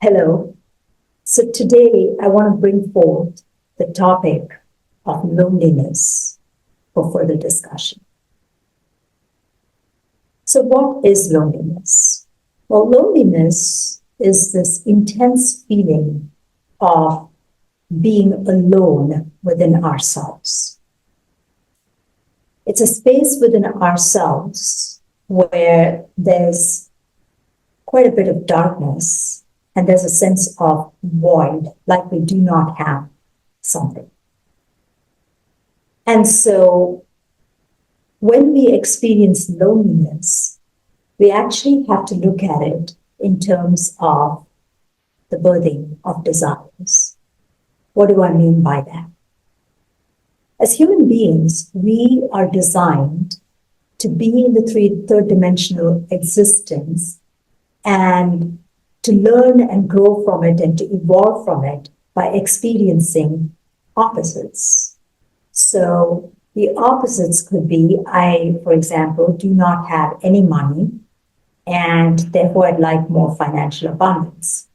Hello. So today I want to bring forth the topic of loneliness for further discussion. So what is loneliness? Well, loneliness is this intense feeling of being alone within ourselves. It's a space within ourselves where there's quite a bit of darkness and there's a sense of void, like we do not have something. And so when we experience loneliness, we actually have to look at it in terms of the birthing of desires. What do I mean by that? As human beings, we are designed to be in the third dimensional existence and to learn and grow from it and to evolve from it by experiencing opposites. So the opposites could be, I, for example, do not have any money and therefore I'd like more financial abundance.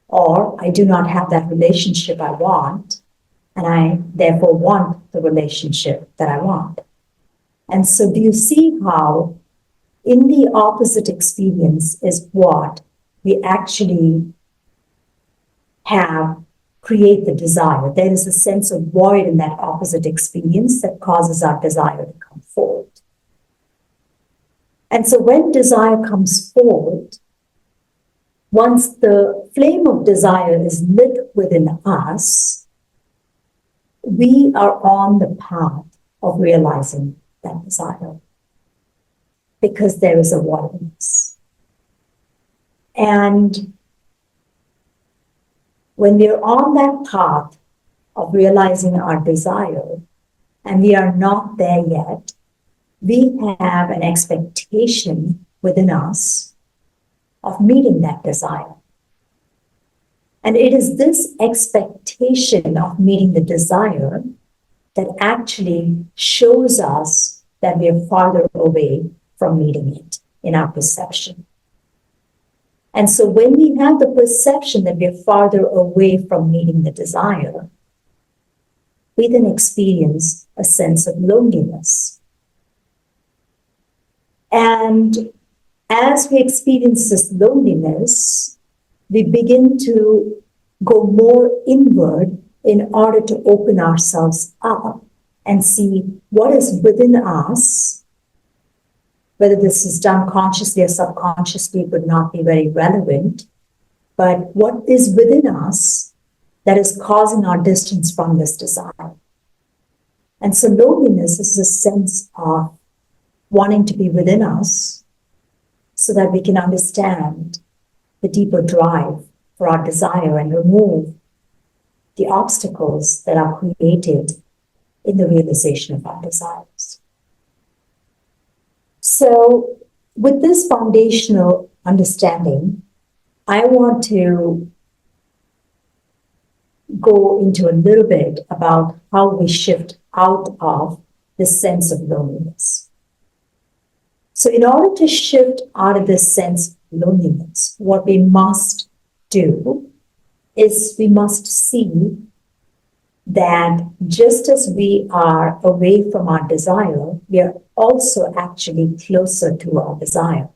Or I do not have that relationship I want and I therefore want the relationship that I want. And so do you see how in the opposite experience is what we actually create the desire. There is a sense of void in that opposite experience that causes our desire to come forward. And so when desire comes forward, once the flame of desire is lit within us, we are on the path of realizing that desire because there is a voidness. And when we're on that path of realizing our desire, and we are not there yet, we have an expectation within us of meeting that desire. And it is this expectation of meeting the desire that actually shows us that we are farther away from meeting it in our perception. And so when we have the perception that we are farther away from meeting the desire, we then experience a sense of loneliness. And as we experience this loneliness, we begin to go more inward in order to open ourselves up and see what is within us. Whether this is done consciously or subconsciously would not be very relevant, but what is within us that is causing our distance from this desire. And so loneliness is a sense of wanting to be within us so that we can understand the deeper drive for our desire and remove the obstacles that are created in the realization of our desires. So with this foundational understanding, I want to go into a little bit about how we shift out of this sense of loneliness. So in order to shift out of this sense of loneliness, what we must do is we must see that just as we are away from our desire, we are also actually closer to our desire.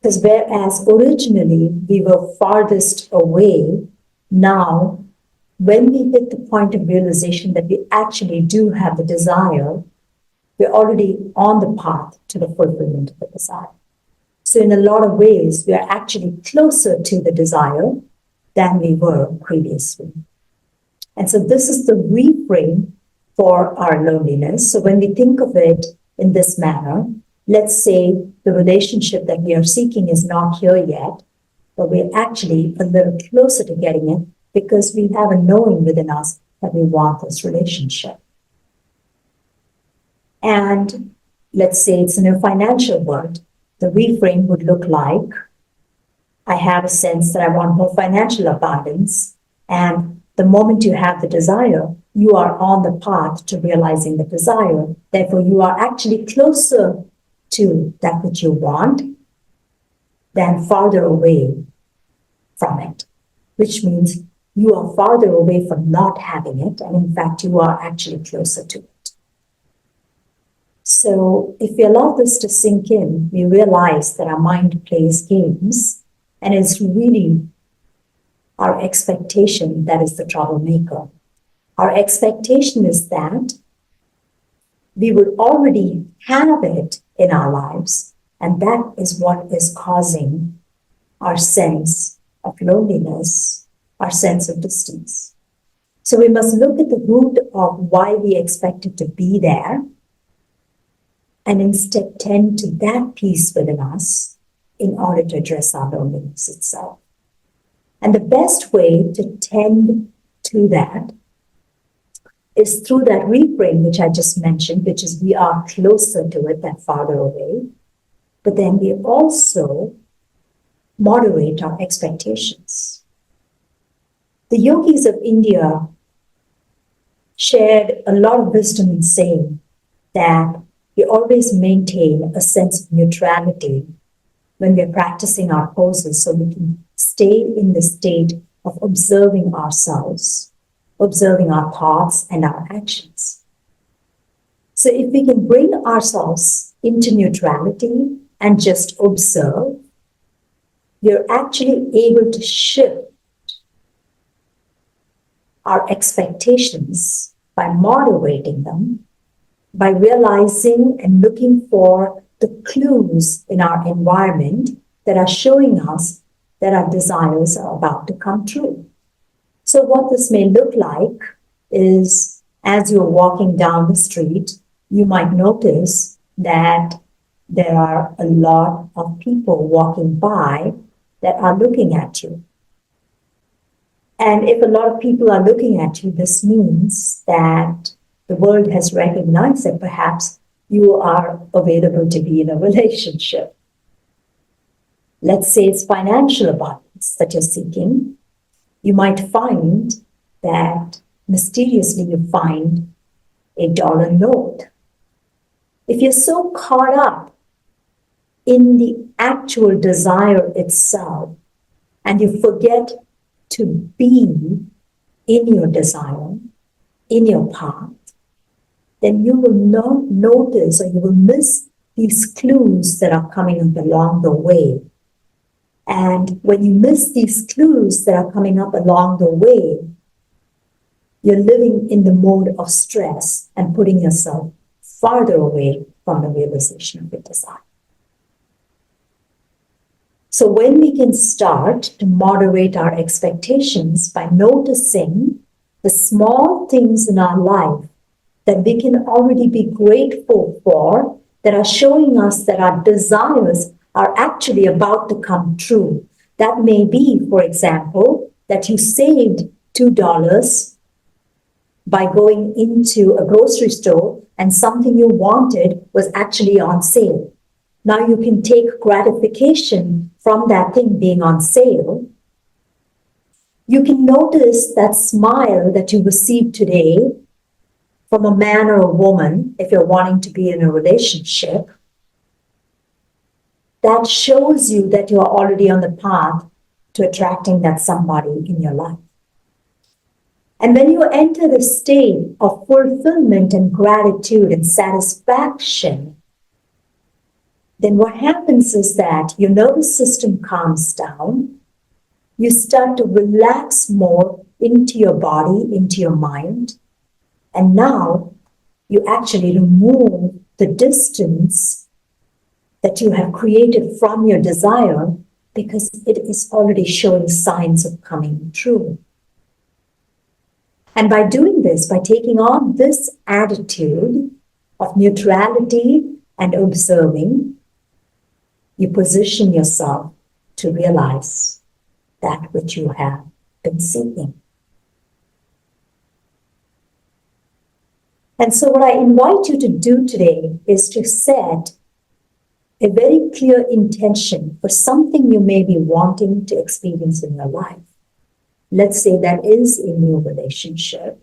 Because whereas originally we were farthest away, now when we hit the point of realization that we actually do have the desire, we're already on the path to the fulfillment of the desire. So in a lot of ways, we are actually closer to the desire than we were previously. And so this is the reframe for our loneliness. So when we think of it in this manner, let's say the relationship that we are seeking is not here yet, but we're actually a little closer to getting it because we have a knowing within us that we want this relationship. And let's say it's in a financial world, the reframe would look like, I have a sense that I want more financial abundance, and the moment you have the desire, you are on the path to realizing the desire. Therefore, you are actually closer to that which you want than farther away from it, which means you are farther away from not having it, and in fact, you are actually closer to it. So if we allow this to sink in, we realize that our mind plays games, and it's really our expectation that is the troublemaker. Our expectation is that we would already have it in our lives, and that is what is causing our sense of loneliness, our sense of distance. So we must look at the root of why we expect it to be there, and instead tend to that peace within us in order to address our loneliness itself. And the best way to tend to that is through that reframe, which I just mentioned, which is we are closer to it than farther away. But then we also moderate our expectations. The yogis of India shared a lot of wisdom in saying that we always maintain a sense of neutrality when we're practicing our poses so we can stay in the state of observing ourselves, observing our thoughts and our actions. So if we can bring ourselves into neutrality and just observe, we're actually able to shift our expectations by moderating them, by realizing and looking for the clues in our environment that are showing us that our desires are about to come true. So what this may look like is, as you're walking down the street, you might notice that there are a lot of people walking by that are looking at you. And if a lot of people are looking at you, this means that the world has recognized that perhaps you are available to be in a relationship. Let's say it's financial abundance that you're seeking. You might find that mysteriously you find a dollar note. If you're so caught up in the actual desire itself and you forget to be in your desire, in your path, then you will not notice or you will miss these clues that are coming up along the way. And when you miss these clues that are coming up along the way, you're living in the mode of stress and putting yourself farther away from the realization of your desire. So when we can start to moderate our expectations by noticing the small things in our life that we can already be grateful for, that are showing us that our desires are actually about to come true. That may be, for example, that you saved $2 by going into a grocery store and something you wanted was actually on sale. Now you can take gratification from that thing being on sale. You can notice that smile that you received today from a man or a woman, if you're wanting to be in a relationship. That shows you that you are already on the path to attracting that somebody in your life. And when you enter the state of fulfillment and gratitude and satisfaction, then what happens is that your nervous system calms down. You start to relax more into your body, into your mind. And now you actually remove the distance that you have created from your desire because it is already showing signs of coming true. And by doing this, by taking on this attitude of neutrality and observing, you position yourself to realize that which you have been seeking. And so what I invite you to do today is to set a very clear intention for something you may be wanting to experience in your life. Let's say that is a new relationship.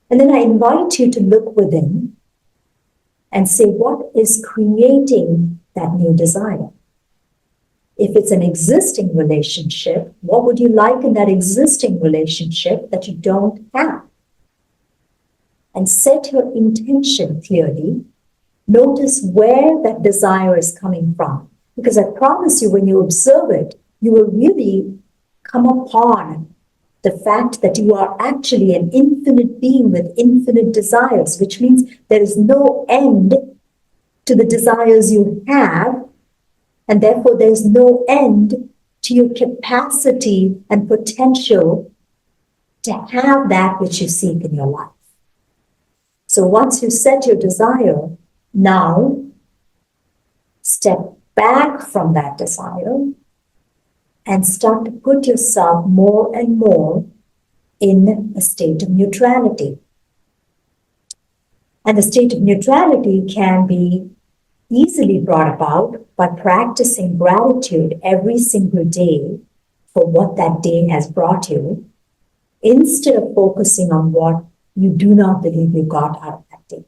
And then I invite you to look within and say, what is creating that new desire? If it's an existing relationship, what would you like in that existing relationship that you don't have? And set your intention clearly. Notice where that desire is coming from. Because I promise you, when you observe it, you will really come upon the fact that you are actually an infinite being with infinite desires, which means there is no end to the desires you have, and therefore there's no end to your capacity and potential to have that which you seek in your life. So once you set your desire, now step back from that desire and start to put yourself more and more in a state of neutrality. And the state of neutrality can be easily brought about by practicing gratitude every single day for what that day has brought you, instead of focusing on what you do not believe you got out of that day.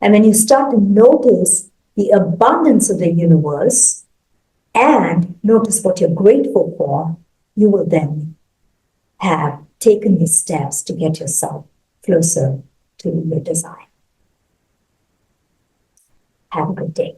And when you start to notice the abundance of the universe and notice what you're grateful for, you will then have taken the steps to get yourself closer to your desire. Have a good day.